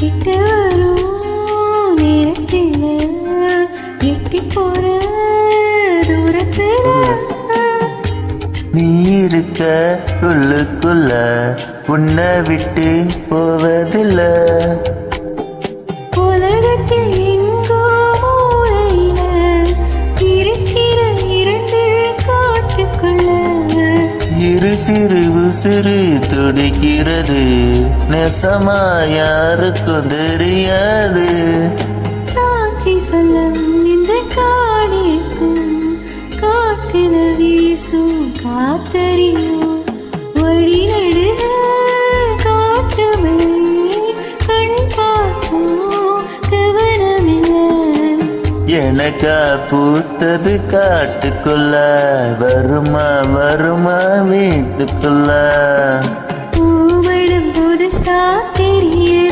கிட்ட வரும் நேரத்தில எட்டி போற தூரத்துல நீ இருக்க உள்ளுக்குள்ள உன்னை விட்டு போவதில்ல. உலகத்தில் எங்கோ மூலையில இருக்கிற இரண்டு காட்டுக்குள்ள இரு சிறு உசிறு துடிக்கிறது, நெசமா யாருக்கும் தெரியாது. சாட்சி சொல்ல இந்த காடிருக்கும் காட்டுல வீசும் காத்தறியும் வழி நடுக காட்டுமே கண் பார்க்கும் கவனமில்லை. எனக்கா பூத்தது காட்டுக்குள்ள, வருமா வருமா வீட்டுக்குள்ள. பூமடம் புதுசா தெரியுது.